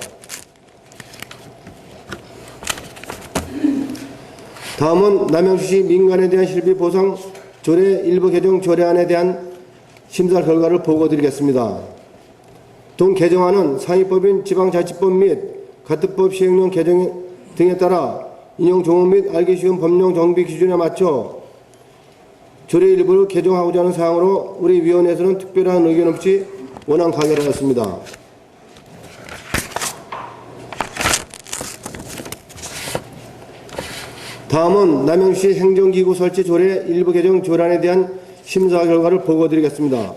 다음은 남양주시 민간에 대한 실비 보상 조례 일부 개정 조례안에 대한 심사 결과를 보고드리겠습니다. 동 개정안은 상위법인 지방자치법 및 가특법 시행령 개정 등에 따라 인용 조문 및 알기 쉬운 법령 정비 기준에 맞춰 조례 일부를 개정하고자 하는 사항으로 우리 위원회에서는 특별한 의견 없이 원안 가결하였습니다. 다음은 남양주시 행정기구 설치 조례 일부 개정 조례안에 대한 심사 결과를 보고드리겠습니다.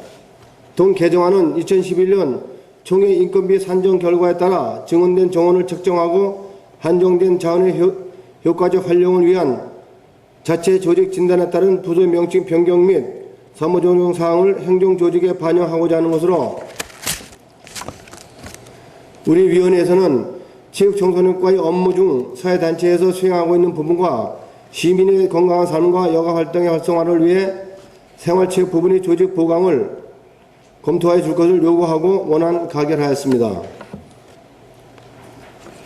동 개정안은 2011년 총회 인건비 산정 결과에 따라 증언된 정원을 측정하고 한정된 자원의 효과적 활용을 위한 자체 조직 진단에 따른 부서 명칭 변경 및 사무 조정 사항을 행정조직에 반영하고자 하는 것으로 우리 위원회에서는 체육청소년과의 업무 중 사회단체에서 수행하고 있는 부분과 시민의 건강한 삶과 여가 활동의 활성화를 위해 생활체육 부분의 조직 보강을 검토해 줄 것을 요구하고 원안 가결하였습니다.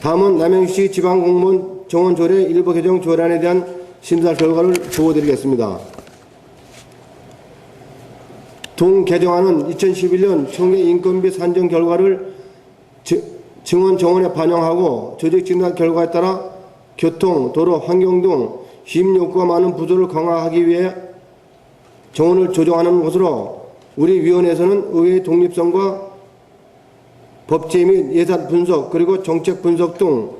다음은 남양주시 지방공무원 정원조례 일부 개정 조례안에 대한 심사 결과를 보고드리겠습니다. 동 개정안은 2011년 총회 인건비 산정 결과를 증원 정원에 반영하고 조직 진단 결과에 따라 교통, 도로, 환경 등 시민 욕구가 많은 부서를 강화하기 위해 정원을 조정하는 것으로 우리 위원회에서는 의회의 독립성과 법제 및 예산 분석 그리고 정책 분석 등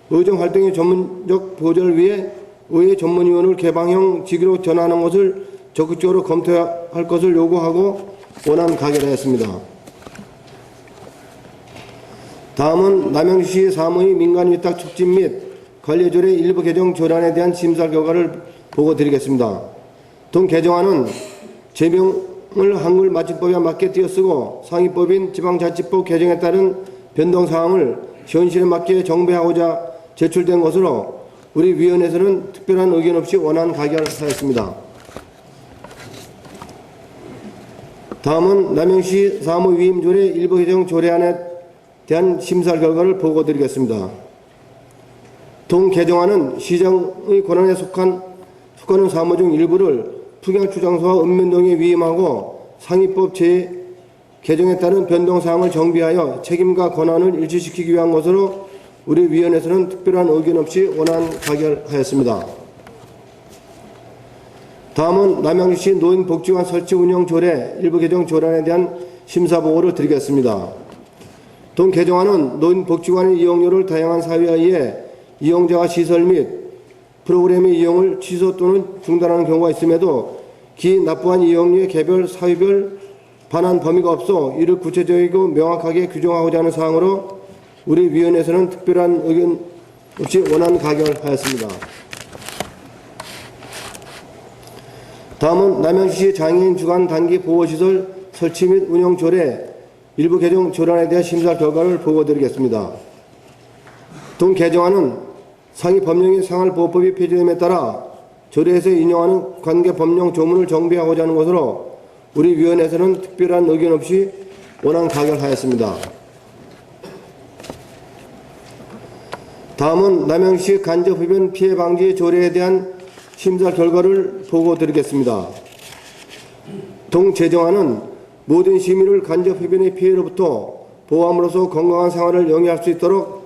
의정 활동의 전문적 보좌를 위해 의회 전문위원을 개방형 직위로 전환하는 것을 적극적으로 검토할 것을 요구하고 원안 가결하였습니다. 다음은 남양주시 사무의 민간위탁 촉진 및 관리조례 일부 개정 조례안에 대한 심사 결과를 보고 드리겠습니다. 동 개정안은 제명을 한글 맞춤법에 맞게 띄어쓰고 상위법인 지방자치법 개정에 따른 변동사항을 현실에 맞게 정비하고자 제출된 것으로 우리 위원회에서는 특별한 의견 없이 원안 가결하였습니다. 다음은 남양시 사무위임조례 일부 개정 조례안에 대한 심사 결과를 보고 드리겠습니다. 동 개정안은 시장의 권한에 속하는 사무 중 일부를 풍양주장소와 읍면동에 위임하고 상위법 개정에 따른 변동사항을 정비하여 책임과 권한을 일치시키기 위한 것으로 우리 위원회에서는 특별한 의견 없이 원안 가결하였습니다. 다음은 남양주시 노인복지관 설치 운영 조례 일부 개정 조례안에 대한 심사 보고를 드리겠습니다. 동 개정안은 노인복지관의 이용료를 다양한 사유에 의해 이용자가 시설 및 프로그램의 이용을 취소 또는 중단하는 경우가 있음에도 기 납부한 이용료의 개별 사유별 반환 범위가 없어 이를 구체적이고 명확하게 규정하고자 하는 사항으로 우리 위원회에서는 특별한 의견 없이 원안 가결하였습니다. 다음은 남양주시 장애인 주간 단기 보호시설 설치 및 운영 조례 일부 개정 조례안에 대한 심사 결과를 보고 드리겠습니다. 동 개정안은 상위 법령의 생활보호법이 폐지됨에 따라 조례에서 인용하는 관계 법령 조문을 정비하고자 하는 것으로 우리 위원회에서는 특별한 의견 없이 원안 가결하였습니다. 다음은 남양시 간접흡연 피해 방지 조례에 대한 심사 결과를 보고 드리겠습니다. 동 제정안은 모든 시민을 간접흡연의 피해로부터 보호함으로써 건강한 생활을 영위할 수 있도록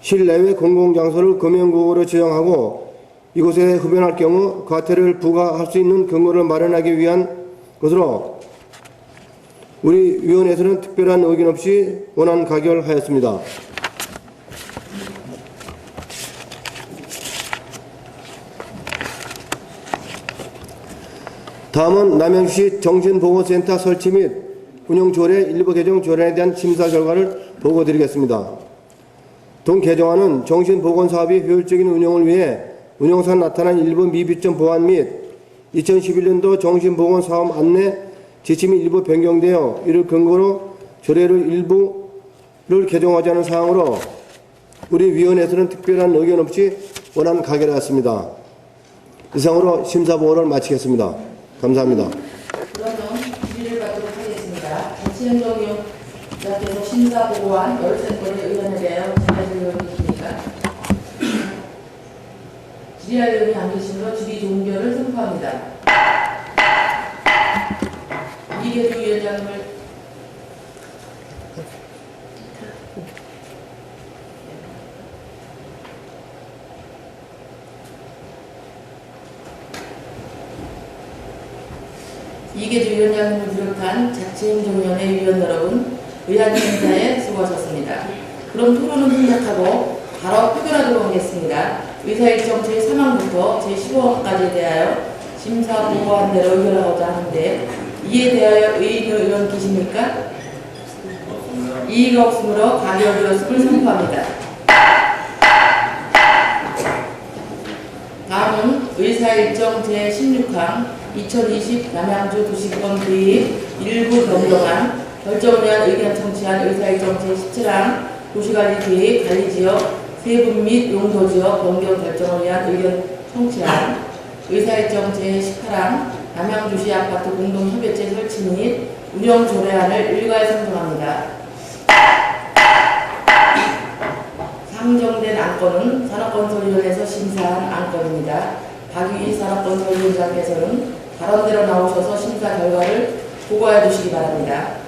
실내외 공공장소를 금연구역으로 지정하고 이곳에 흡연할 경우 과태료를 부과할 수 있는 근거를 마련하기 위한 것으로 우리 위원회에서는 특별한 의견 없이 원안 가결하였습니다. 다음은 남양시 정신보건센터 설치 및 운영조례 일부 개정 조례에 대한 심사 결과를 보고 드리겠습니다. 동 개정안은 정신보건사업의 효율적인 운영을 위해 운영상 나타난 일부 미비점 보완 및 2011년도 정신보건사업 안내 지침이 일부 변경되어 이를 근거로 조례를 일부를 개정하자는 사항으로 우리 위원회에서는 특별한 의견 없이 원안 가결하였습니다. 이상으로 심사보고를 마치겠습니다. 감사합니다. 그러면 질의를 받도록 하겠습니다. 자치행정위원장께서 심사보고한 13건의 의견에 대하여 질의를 계십니까? 질의할 의원이 안 계시므로 질의 종결을 선포합니다. 이계주 위원장님을 이계주 위원장님을 비롯한 자치행정위원회 위원 여러분, 의안 행사에 수고하셨습니다. 그럼 토론은 생략하고 바로 표결하도록 하겠습니다. 의사일정 제3항부터 제15항까지에 대하여 심사 보고한 대로 의결하고자 하는데 이에 대하여 의원 계십니까? 이의가 없으므로 가결되었음을 선포합니다. 다음은 의사일정 제16항 2020 남양주 도시권 도입 일부 변경안 결정을 위한 의견 청취한 의사일정 제17항 도시관리 계획 관리지역 세분 및 용도지역 변경 결정을 위한 의견 청취한 의사일정 제18항 남양주시 아파트 공동협의체 설치 및 운영 조례안을 일괄 선정합니다. 상정된 안건은 산업건설위원회에서 심사한 안건입니다. 박유희 산업건설위원장께서는 발언대로 나오셔서 심사 결과를 보고해 주시기 바랍니다.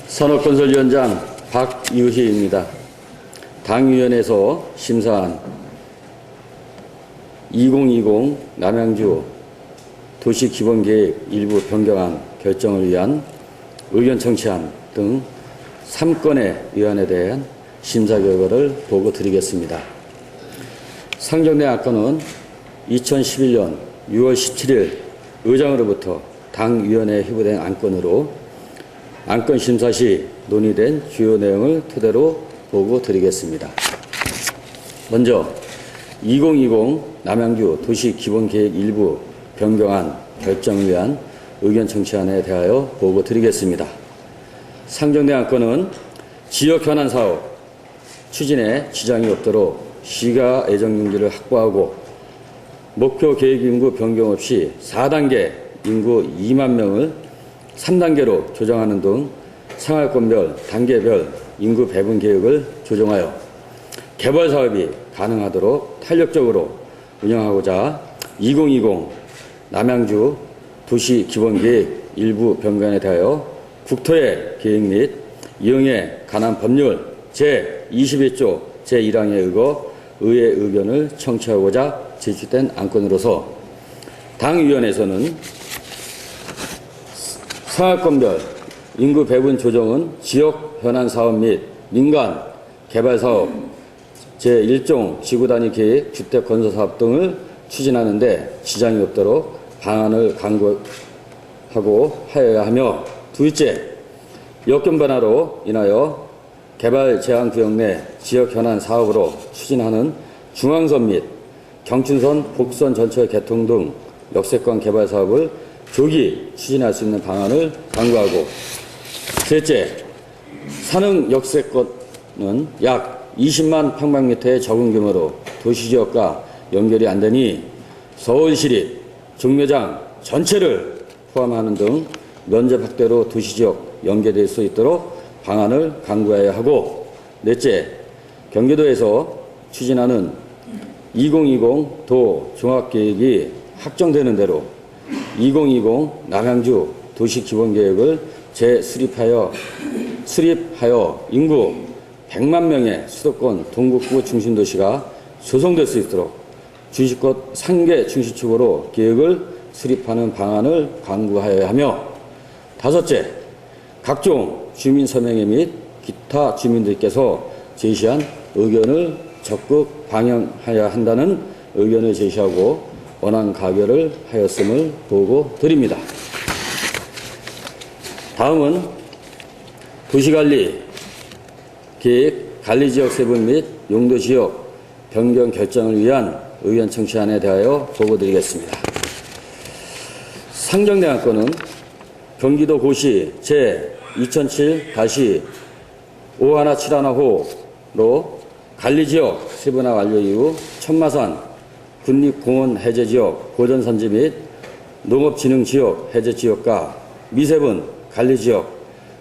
산업건설위원장 박유희입니다. 당위원회에서 심사한 2020 남양주 도시기본계획 일부 변경안 결정을 위한 의견 청취안 등 3건의 의안에 대한 심사 결과를 보고 드리겠습니다. 상정된 안건은 2011년 6월 17일 의장으로부터 당위원회에 회부된 안건으로 안건 심사 시 논의된 주요 내용을 토대로 보고 드리겠습니다. 먼저 2020 남양주 도시기본계획 일부 변경안 결정을 위한 의견 청취안에 대하여 보고 드리겠습니다. 상정된 안건은 지역 현안 사업 추진에 지장이 없도록 시가 예정용지를 확보하고 목표 계획 인구 변경 없이 4단계 인구 2만 명을 3단계로 조정하는 등 생활권별, 단계별 인구 배분 계획을 조정하여 개발 사업이 가능하도록 탄력적으로 운영하고자 2020 남양주 도시기본계획 일부 변경에 대하여 국토의 계획 및 이용에 관한 법률 제21조 제1항에 의거 의회 의견을 청취하고자 제출된 안건으로서 당위원회에서는 생활권별 인구 배분 조정은 지역 현안 사업 및 민간 개발 사업 제1종 지구단위 계획 주택 건설 사업 등을 추진하는 데 지장이 없도록 방안을 강구하고 하여야 하며, 둘째, 여건 변화로 인하여 개발 제한 구역 내 지역 현안 사업으로 추진하는 중앙선 및 경춘선, 복선 전철 개통 등 역세권 개발 사업을 조기 추진할 수 있는 방안을 강구하고, 셋째, 산흥 역세권은 약 20만 평방미터의 적은 규모로 도시지역과 연결이 안 되니 서울시립 정류장 전체를 포함하는 등 면적 확대로 도시지역 연계될 수 있도록 방안을 강구해야 하고, 넷째, 경기도에서 추진하는 2020 도 종합계획이 확정되는 대로 2020 남양주 도시기본계획을 수립하여 인구 100만 명의 수도권 동북부 중심도시가 조성될 수 있도록 주시권 3개 중시축으로 계획을 수립하는 방안을 강구하여야 하며, 다섯째, 각종 주민서명회 및 기타 주민들께서 제시한 의견을 적극 반영하여야 한다는 의견을 제시하고 원안 가결을 하였음을 보고 드립니다. 다음은 도시관리 계획 관리지역 세분 및 용도지역 변경 결정을 위한 의견 청취안에 대하여 보고 드리겠습니다. 상정된 안건은 경기도 고시 제2007-5171호로 관리지역 세분화 완료 이후 천마산 국립공원 해제지역 고전산지 및 농업진흥지역 해제지역과 미세분 관리지역,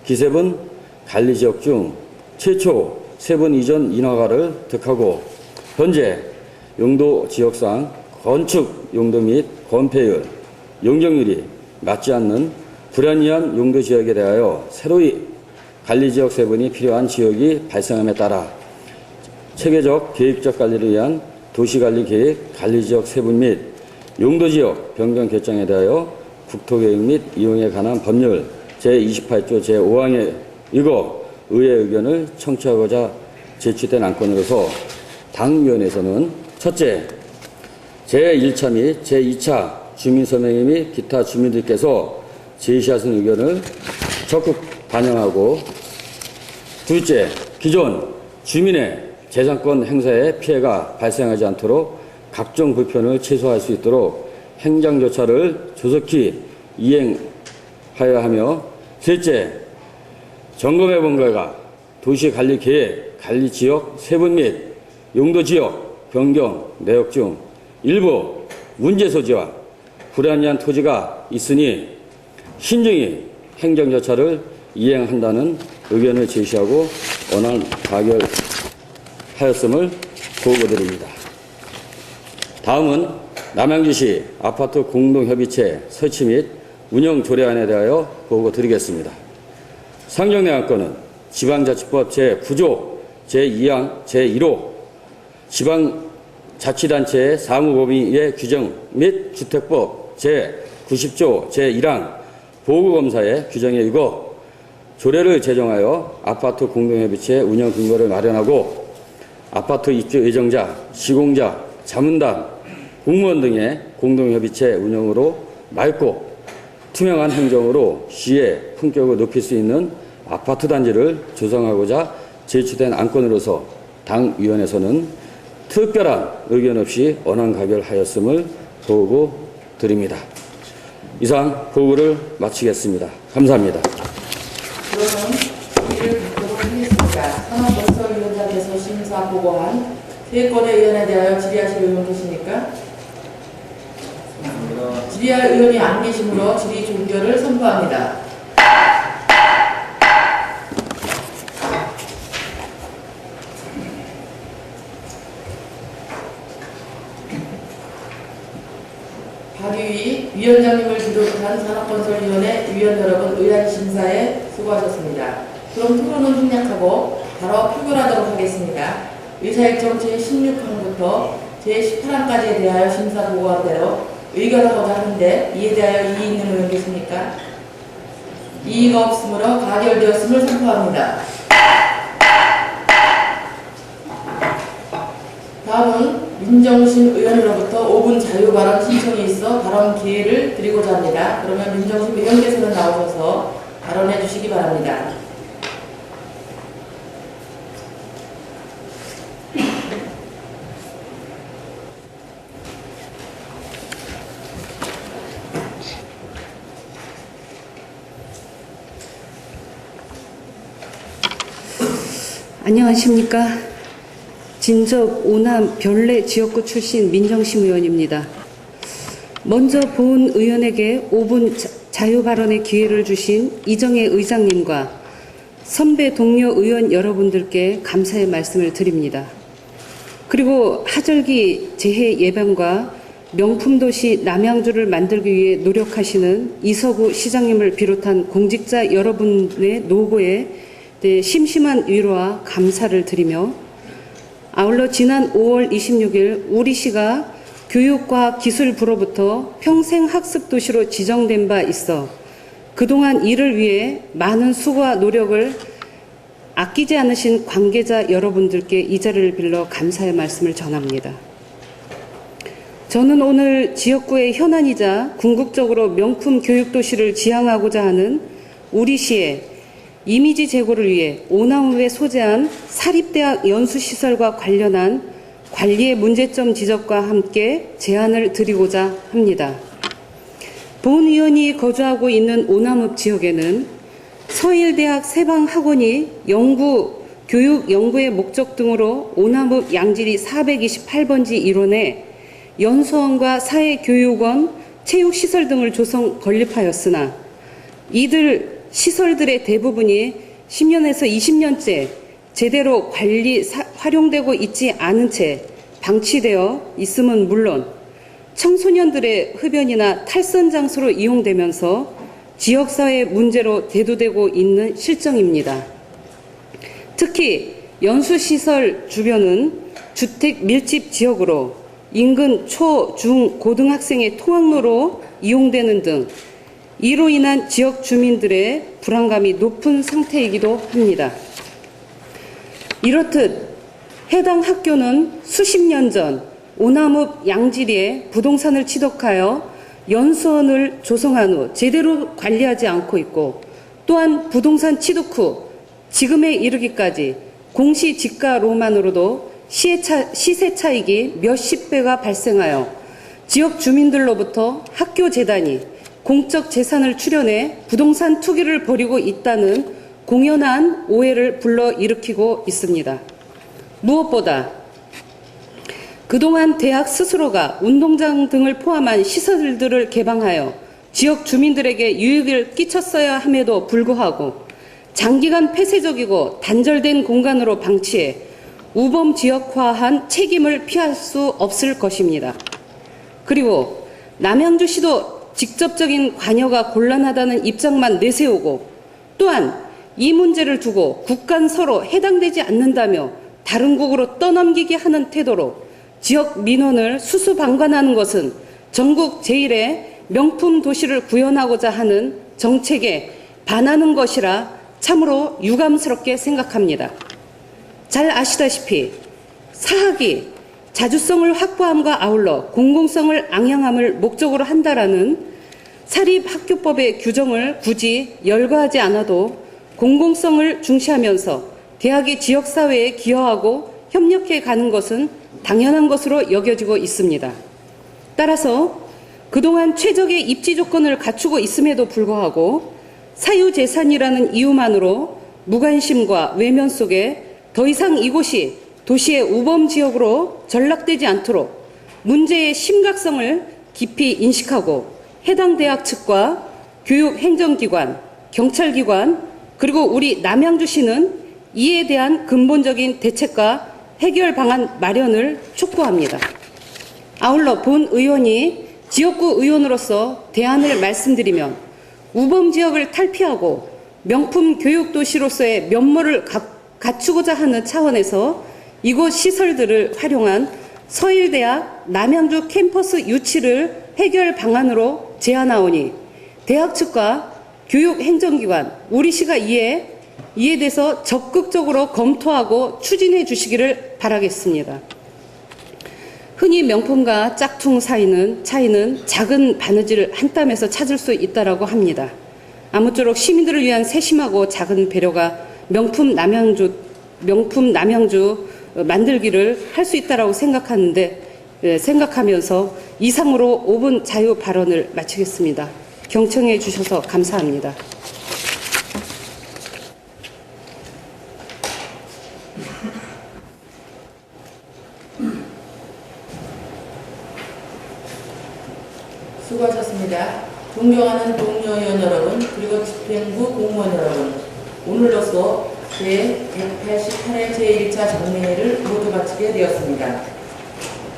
기세분 관리지역 중 최초 세분 이전 인허가를 득하고, 현재 용도 지역상 건축 용도 및 건폐율, 용적률이 맞지 않는 불합리한 용도 지역에 대하여 새로이 관리지역 세분이 필요한 지역이 발생함에 따라 체계적 계획적 관리를 위한 도시관리계획 관리지역 세분 및 용도지역 변경 결정에 대하여 국토계획 및 이용에 관한 법률 제28조 제5항에 의거 의회 의견을 청취하고자 제출된 안건으로서 당위원회에서는 첫째, 제1차 및 제2차 주민서명회 및 기타 주민들께서 제시하신 의견을 적극 반영하고, 둘째, 기존 주민의 재산권 행사에 피해가 발생하지 않도록 각종 불편을 최소화할 수 있도록 행정조차를 조속히 이행하여야 하며, 셋째, 점검해 본 결과 도시관리계획, 관리지역 세분 및 용도지역 변경 내역 중 일부 문제소지와 불합리한 토지가 있으니 신중히 행정조차를 이행한다는 의견을 제시하고 원안 가결하였음을 보고드립니다. 다음은 남양주시 아파트 공동협의체 설치 및 운영 조례안에 대하여 보고드리겠습니다. 상정된 안건은 지방자치법 제9조 제2항 제1호 지방자치단체의 사무법인의 규정 및 주택법 제9 90조 제1항 보호검사의 규정에 의거 조례를 제정하여 아파트 공동협의체 운영 근거를 마련하고 아파트 입주 예정자, 시공자, 자문단, 공무원 등의 공동협의체 운영으로 맑고 투명한 행정으로 시의 품격을 높일 수 있는 아파트 단지를 조성하고자 제출된 안건으로서 당 위원회에서는 특별한 의견 없이 원안 가결하였음을 보고 드립니다. 이상 보고를 마치겠습니다. 감사합니다. 그러면 이를 받도록 하겠습니다. 산업건설위원장께서 심사 보고한 세 건의 의안에 대하여 질의하실 의원 계십니까? 질의할 의원이 안 계시므로 질의 종결을 선포합니다. 발의위 위원장님을 비롯한 산업건설위원회 위원 여러분 의안 심사에 수고하셨습니다. 그럼 토론은 생략하고 바로 표결하도록 하겠습니다. 의사일정 제16항부터 제18항까지에 대하여 심사 보고한 대로 의결하고자 하는데 이에 대하여 이의 있는 의원 계십니까? 이의가 없으므로 가결되었음을 선포합니다. 다음은 민정심 의원으로부터 5분 자유발언 신청이 있어 발언 기회를 드리고자 합니다. 그러면 민정심 의원께서는 나오셔서 발언해 주시기 바랍니다. 안녕하십니까. 진접 오남 별내 지역구 출신 민정심 의원입니다. 먼저 본 의원에게 5분 자유 발언의 기회를 주신 이정혜 의장님과 선배 동료 의원 여러분들께 감사의 말씀을 드립니다. 그리고 하절기 재해 예방과 명품 도시 남양주를 만들기 위해 노력하시는 이서구 시장님을 비롯한 공직자 여러분의 노고에 심심한 위로와 감사를 드리며 아울러 지난 5월 26일 우리시가 교육과기술부로부터 평생학습도시로 지정된 바 있어 그동안 이를 위해 많은 수고와 노력을 아끼지 않으신 관계자 여러분들께 이 자리를 빌러 감사의 말씀을 전합니다. 저는 오늘 지역구의 현안이자 궁극적으로 명품 교육도시를 지향하고자 하는 우리시의 이미지 제고를 위해 오남읍에 소재한 사립대학 연수시설과 관련한 관리의 문제점 지적과 함께 제안을 드리고자 합니다. 본 의원이 거주하고 있는 오남읍 지역에는 서일대학 세방학원이 교육 연구의 목적 등으로 오남읍 양지리 428번지 일원에 연수원과 사회교육원, 체육시설 등을 조성 건립하였으나 이들 시설들의 대부분이 10년에서 20년째 제대로 활용되고 있지 않은 채 방치되어 있음은 물론 청소년들의 흡연이나 탈선 장소로 이용되면서 지역사회 문제로 대두되고 있는 실정입니다. 특히 연수시설 주변은 주택 밀집 지역으로 인근 초, 중, 고등학생의 통학로로 이용되는 등 이로 인한 지역 주민들의 불안감이 높은 상태이기도 합니다. 이렇듯 해당 학교는 수십 년 전 오남읍 양지리에 부동산을 취득하여 연수원을 조성한 후 제대로 관리하지 않고 있고 또한 부동산 취득 후 지금에 이르기까지 공시지가로만으로도 시세 차익이 몇십 배가 발생하여 지역 주민들로부터 학교 재단이 공적 재산을 출연해 부동산 투기를 벌이고 있다는 공연한 오해를 불러일으키고 있습니다. 무엇보다 그동안 대학 스스로가 운동장 등을 포함한 시설들을 개방하여 지역 주민들에게 유익을 끼쳤어야 함에도 불구하고 장기간 폐쇄적이고 단절된 공간으로 방치해 우범 지역화한 책임을 피할 수 없을 것입니다. 그리고 남양주시도 직접적인 관여가 곤란하다는 입장만 내세우고 또한 이 문제를 두고 국간 서로 해당되지 않는다며 다른 국으로 떠넘기게 하는 태도로 지역 민원을 수수방관하는 것은 전국 제1의 명품 도시를 구현하고자 하는 정책에 반하는 것이라 참으로 유감스럽게 생각합니다. 잘 아시다시피 사학이 자주성을 확보함과 아울러 공공성을 앙양함을 목적으로 한다라는 사립학교법의 규정을 굳이 열거하지 않아도 공공성을 중시하면서 대학이 지역사회에 기여하고 협력해 가는 것은 당연한 것으로 여겨지고 있습니다. 따라서 그동안 최적의 입지 조건을 갖추고 있음에도 불구하고 사유재산이라는 이유만으로 무관심과 외면 속에 더 이상 이곳이 도시의 우범지역으로 전락되지 않도록 문제의 심각성을 깊이 인식하고 해당 대학 측과 교육행정기관, 경찰기관, 그리고 우리 남양주시는 이에 대한 근본적인 대책과 해결 방안 마련을 촉구합니다. 아울러 본 의원이 지역구 의원으로서 대안을 말씀드리면 우범지역을 탈피하고 명품 교육도시로서의 면모를 갖추고자 하는 차원에서 이곳 시설들을 활용한 서일대학 남양주 캠퍼스 유치를 해결 방안으로 제안하오니 대학 측과 교육행정기관, 우리시가 이에 대해서 적극적으로 검토하고 추진해 주시기를 바라겠습니다. 흔히 명품과 짝퉁 차이는 작은 바느질 한 땀에서 찾을 수 있다라고 합니다. 아무쪼록 시민들을 위한 세심하고 작은 배려가 명품 남양주 만들기를 할 수 있다라고 생각하면서 이상으로 5분 자유 발언을 마치겠습니다. 경청해 주셔서 감사합니다. 수고하셨습니다. 존경하는 동료 의원 여러분, 그리고 집행부 공무원 여러분, 오늘로써 제188회 제1차 정례회를 모두 마치게 되었습니다.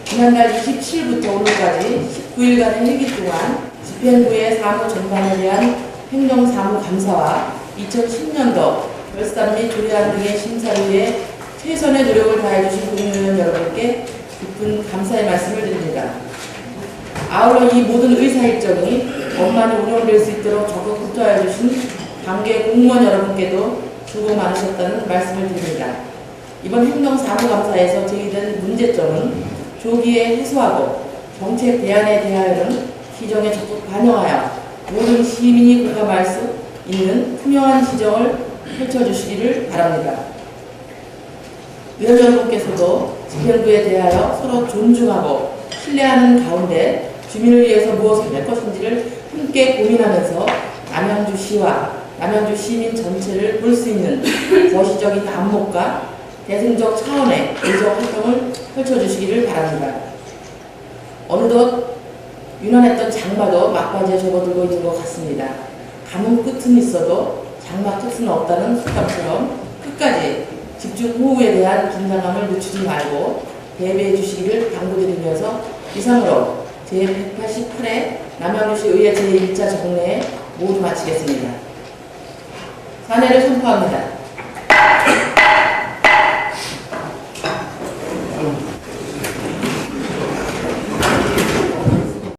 지난달 27일부터 오늘까지 19일간의 회기 동안 집행부의 사무 전반에 대한 행정사무 감사와 2010년도 결산 및 조례안 등의 심사를 위해 최선의 노력을 다해주신 국민의원 여러분께 깊은 감사의 말씀을 드립니다. 아울러 이 모든 의사 일정이 원만히 운영될 수 있도록 적극 협조해 주신 관계 공무원 여러분께도 수고 많으셨다는 말씀을 드립니다. 이번 행정사무감사에서 제기된 문제점은 조기에 해소하고 정책 대안에 대하여는 기정에 적극 반영하여 모든 시민이 공감할 수 있는 투명한 시정을 펼쳐주시기를 바랍니다. 위원 여러분께서도 집행부에 대하여 서로 존중하고 신뢰하는 가운데 주민을 위해서 무엇을 할 것인지를 함께 고민하면서 남양주시와 남양주 시민 전체를 볼 수 있는 거시적인 안목과 대승적 차원의 의정 활동을 펼쳐주시기를 바랍니다. 어느덧 유난했던 장마도 막바지에 접어들고 있는 것 같습니다. 가뭄 끝은 있어도 장마 끝은 없다는 속담처럼 끝까지 집중호우에 대한 긴장감을 늦추지 말고 대비해 주시기를 당부드리면서 이상으로 제188회 남양주시 의회 제1차 정례회 모두 마치겠습니다. 사내를 선포합니다.